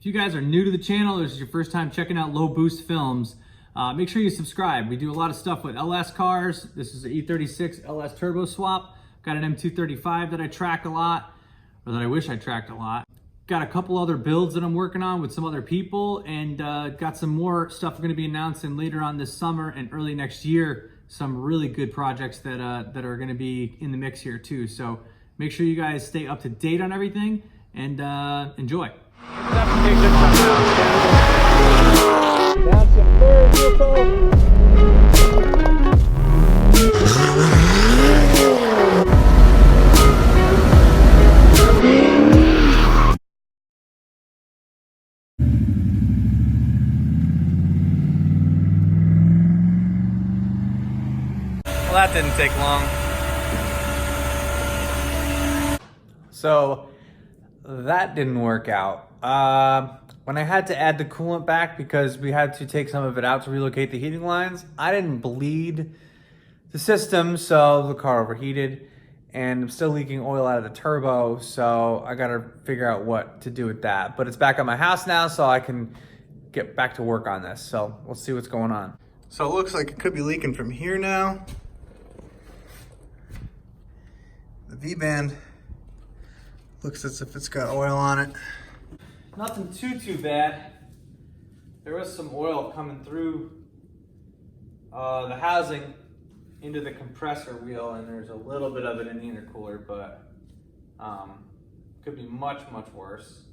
If you guys are new to the channel, or this is your first time checking out low boost films, make sure you subscribe. We do a lot of stuff with LS cars. This is an E36 LS turbo swap. Got an M235 that I track a lot, or that I wish I tracked a lot. Got a couple other builds that I'm working on with some other people, and got some more stuff we're gonna be announcing later on this summer and early next year. Some really good projects that are gonna be in the mix here too. So make sure you guys stay up to date on everything and enjoy. Well, that didn't take long. So that didn't work out. When I had to add the coolant back because we had to take some of it out to relocate the heating lines, I didn't bleed the system, so the car overheated, and I'm still leaking oil out of the turbo, so I gotta figure out what to do with that. But it's back at my house now, so I can get back to work on this. So we'll see what's going on. So it looks like it could be leaking from here now. The V-band looks as if it's got oil on it. Nothing too bad. There was some oil coming through the housing into the compressor wheel, and there's a little bit of it in the intercooler, but could be much worse.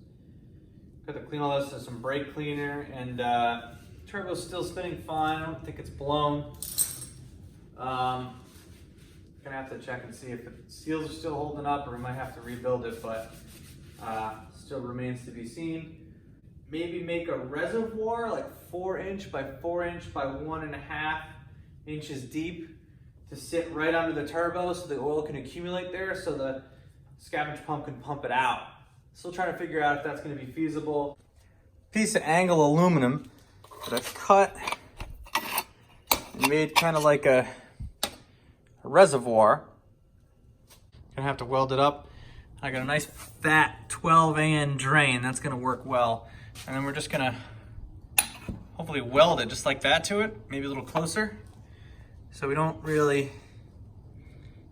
Got to clean all this with some brake cleaner, and turbo's still spinning fine. I don't think it's blown. Gonna have to check and see if the seals are still holding up, or we might have to rebuild it, but still remains to be seen. Maybe make a reservoir like 4" by 4" by 1.5 inches deep to sit right under the turbo so the oil can accumulate there so the scavenge pump can pump it out. Still trying to figure out if that's going to be feasible. Piece of angle aluminum that I've cut and made kind of like a reservoir. Gonna have to weld it up. I got a nice fat 12 AN drain. That's gonna work well. And then we're just gonna hopefully weld it just like that to it, maybe a little closer, so we don't really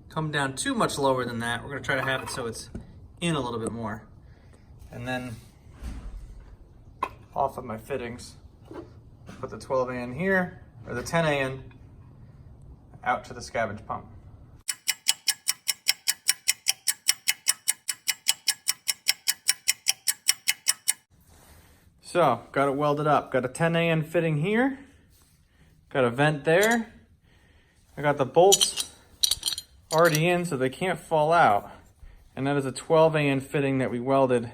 come down too much lower than that. We're gonna try to have it so it's in a little bit more. And then off of my fittings, put the 12 AN here, or the 10 AN out to the scavenge pump. So, got it welded up. Got a 10 AN fitting here. Got a vent there. I got the bolts already in so they can't fall out. And that is a 12 AN fitting that we welded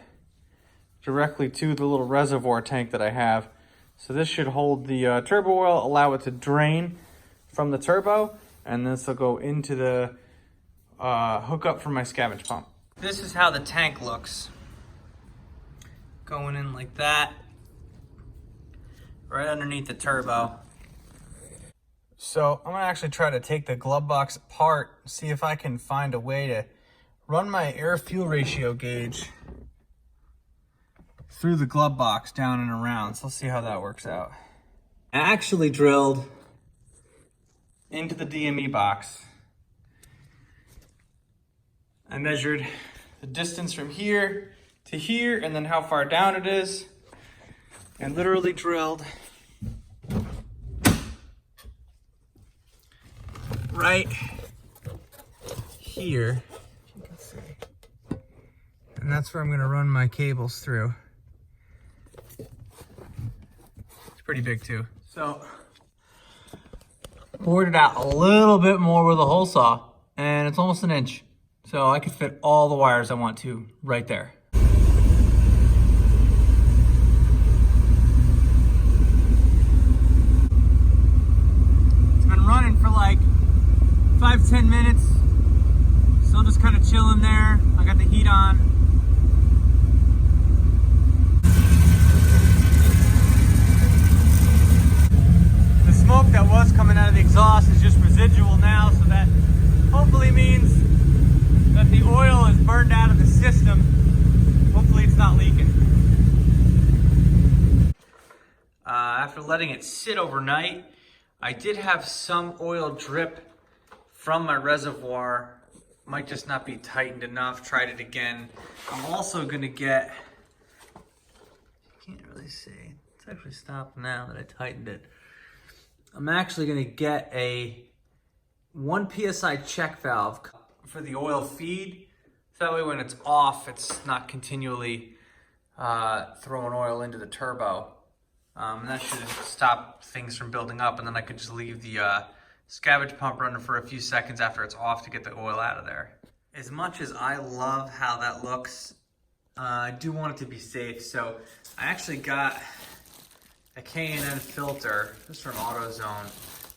directly to the little reservoir tank that I have. So this should hold the turbo oil, allow it to drain from the turbo, and this will go into the hookup for my scavenge pump. This is how the tank looks. Going in like that, right underneath the turbo. So I'm gonna actually try to take the glove box apart, see if I can find a way to run my air fuel ratio gauge through the glove box down and around. So let's see how that works out. I actually drilled into the DME box. I measured the distance from here to here and then how far down it is, and literally drilled right here, if you can see. And that's where I'm gonna run my cables through. It's pretty big too. So, bored it out a little bit more with a hole saw, and it's almost 1 inch. So I could fit all the wires I want to right there. It's been running for like 5-10 minutes. Still just kind of chilling there. I got the heat on. The smoke that was coming out of the exhaust is just residual now, so that hopefully means that the oil is burned out of the system after letting it sit overnight, I did have some oil drip from my reservoir. Might just not be tightened enough. Tried it again. I'm also gonna get, can't really see. It's actually stopped now that I tightened it. I'm actually gonna get a 1 PSI check valve for the oil feed. So that way when it's off, it's not continually throwing oil into the turbo. And that should stop things from building up, and then I could just leave the scavenge pump running for a few seconds after it's off to get the oil out of there. As much as I love how that looks, I do want it to be safe, so I actually got a K&N filter, this is from AutoZone,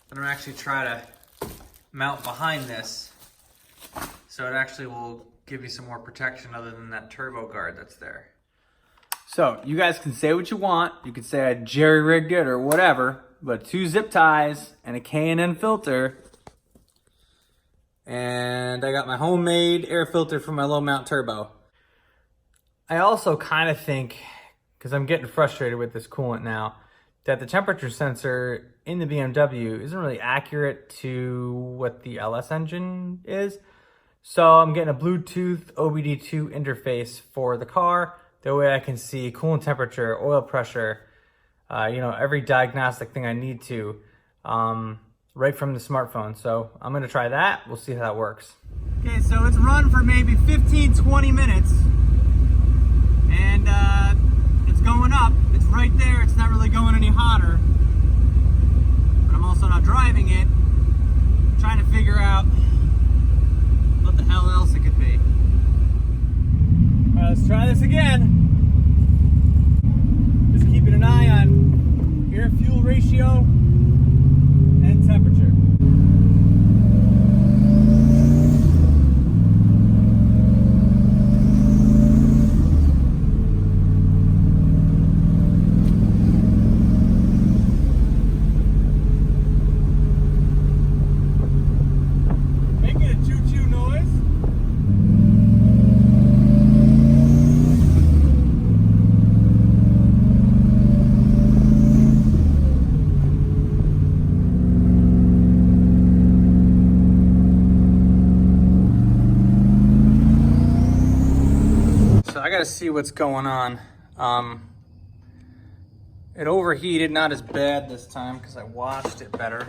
that I'm actually trying to mount behind this, so it actually will give you some more protection other than that turbo guard that's there. So you guys can say what you want. You can say I jerry-rigged it or whatever, but 2 zip ties and a K&N filter, and I got my homemade air filter for my low mount turbo. I also kind of think, because I'm getting frustrated with this coolant now, that the temperature sensor in the BMW isn't really accurate to what the LS engine is. So I'm getting a Bluetooth OBD2 interface for the car. That way I can see coolant temperature, oil pressure, every diagnostic thing I need to, right from the smartphone. So I'm gonna try that. We'll see how that works. Okay, so it's run for maybe 15, 20 minutes. And it's going up. It's right there. It's not really going any hotter. But I'm also not driving it. I'm trying to figure out what the hell else it could be. All right, let's try this again. Just keeping an eye on air-fuel ratio and temperature. I gotta see what's going on. It overheated, not as bad this time because I washed it better.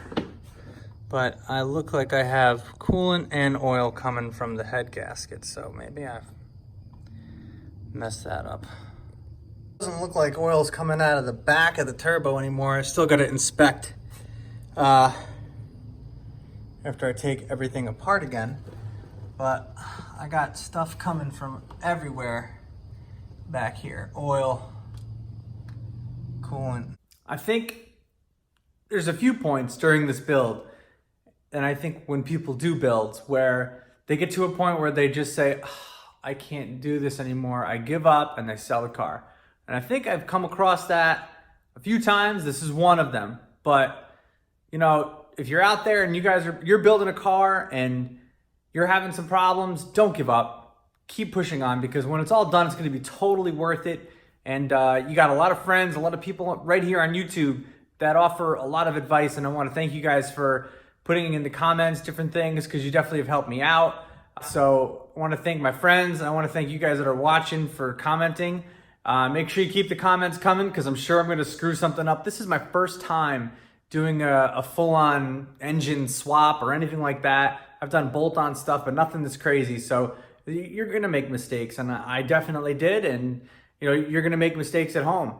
But I look like I have coolant and oil coming from the head gasket, so maybe I've messed that up. Doesn't look like oil's coming out of the back of the turbo anymore. I still gotta inspect after I take everything apart again. But I got stuff coming from everywhere back here. Oil, coolant. I think there's a few points during this build, and I think when people do builds, where they get to a point where they just say, oh, I can't do this anymore, I give up, and they sell the car. And I think I've come across that a few times. This is one of them. But, if you're out there and you're building a car and you're having some problems, don't give up. Keep pushing on, because when it's all done, it's going to be totally worth it. And you got a lot of friends, a lot of people right here on YouTube that offer a lot of advice. And I want to thank you guys for putting in the comments different things, because you definitely have helped me out. So I want to thank my friends. I want to thank you guys that are watching for commenting. Make sure you keep the comments coming, because I'm sure I'm going to screw something up. This is my first time doing a full-on engine swap or anything like that. I've done bolt-on stuff, but nothing this crazy. So you're going to make mistakes, and I definitely did. And you're going to make mistakes at home.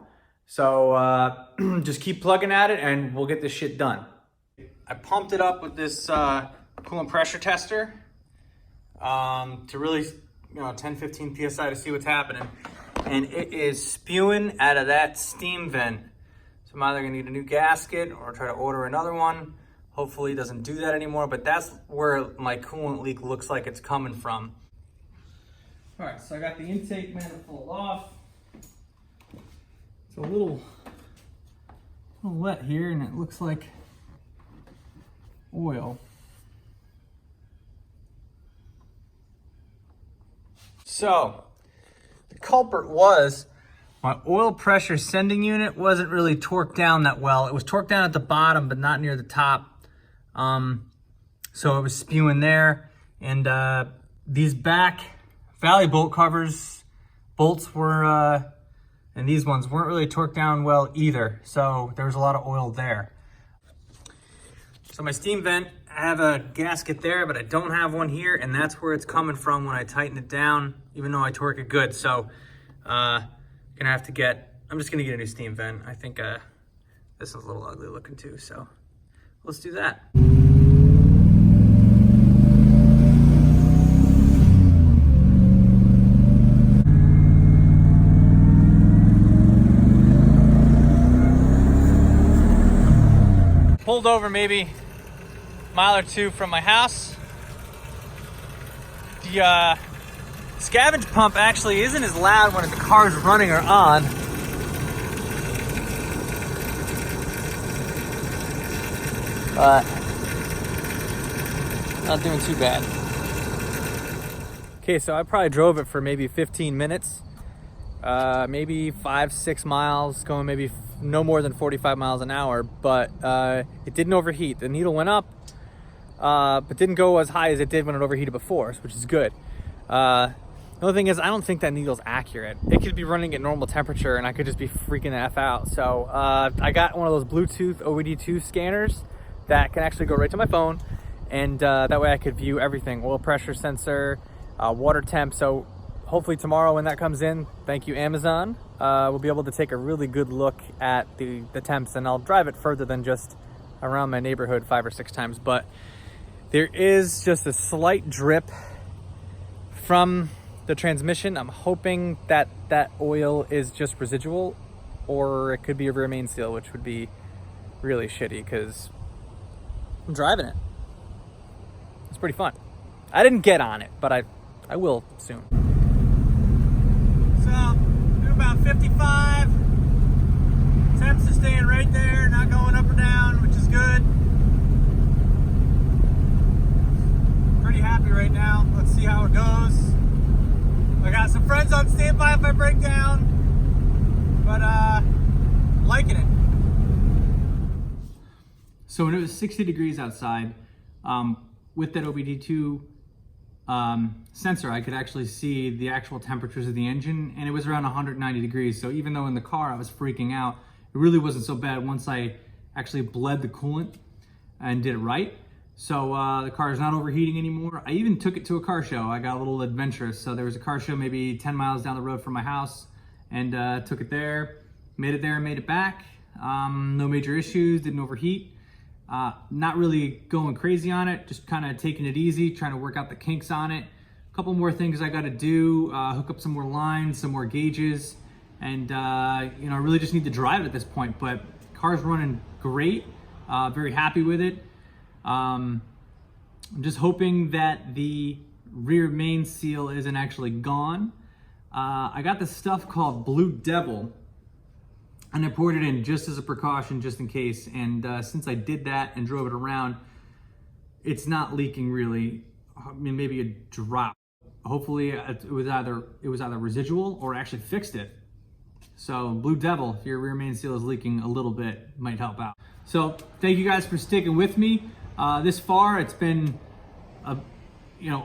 So just keep plugging at it, and we'll get this shit done. I pumped it up with this coolant pressure tester to really, 10-15 psi to see what's happening. And it is spewing out of that steam vent. So I'm either going to need a new gasket or try to order another one. Hopefully it doesn't do that anymore, but that's where my coolant leak looks like it's coming from. All right, so I got the intake manifold off. It's a little wet here, and it looks like oil. So the culprit was My oil pressure sending unit wasn't really torqued down that well. It was torqued down at the bottom, but not near the top. So it was spewing there. And these back valley bolt covers, bolts were, and these ones weren't really torqued down well either. So there was a lot of oil there. So my steam vent, I have a gasket there, but I don't have one here, and that's where it's coming from when I tighten it down, even though I torque it good. So I'm just gonna get a new steam vent. I think this one's a little ugly looking too, so let's do that. Pulled over maybe a mile or two from my house. The scavenge pump actually isn't as loud when the car's running or on. But not doing too bad. Okay, so I probably drove it for maybe 15 minutes, maybe 5-6 miles, going maybe no more than 45 miles an hour, but it didn't overheat. The needle went up, but didn't go as high as it did when it overheated before, which is good. The only thing is, I don't think that needle's accurate. It could be running at normal temperature and I could just be freaking the F out. So I got one of those Bluetooth OBD2 scanners that can actually go right to my phone, and that way I could view everything: oil pressure sensor, water temp. So hopefully tomorrow when that comes in, thank you Amazon, we'll be able to take a really good look at the temps, and I'll drive it further than just around my neighborhood 5 or 6 times. But there is just a slight drip from the transmission. I'm hoping that that oil is just residual, or it could be a rear main seal, which would be really shitty because I'm driving it. It's pretty fun. I didn't get on it, but I will soon. So, do about 55. Temps are staying right there, not going up or down, which is good. Pretty happy right now. Let's see how it goes. I got some friends on standby if I break down, but liking it. So when it was 60 degrees outside, with that OBD2 sensor, I could actually see the actual temperatures of the engine, and it was around 190 degrees. So even though in the car I was freaking out, it really wasn't so bad once I actually bled the coolant and did it right. So the car is not overheating anymore. I even took it to a car show. I got a little adventurous. So there was a car show maybe 10 miles down the road from my house, and took it there, made it back. No major issues, didn't overheat. Not really going crazy on it, just kind of taking it easy, trying to work out the kinks on it. A couple more things I got to do, hook up some more lines, some more gauges, and I really just need to drive it at this point. But car's running great, very happy with it. I'm just hoping that the rear main seal isn't actually gone. I got this stuff called Blue Devil, and I poured it in just as a precaution, just in case. And since I did that and drove it around, it's not leaking really. I mean, maybe a drop. Hopefully it was either residual or actually fixed it. So Blue Devil, if your rear main seal is leaking a little bit, might help out. So thank you guys for sticking with me this far. It's been a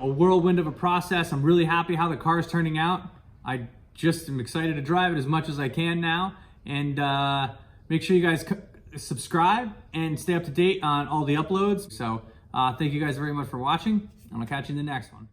whirlwind of a process. I'm really happy how the car is turning out. I just am excited to drive it as much as I can now. And make sure you guys subscribe and stay up to date on all the uploads. So thank you guys very much for watching, and I'll catch you in the next one.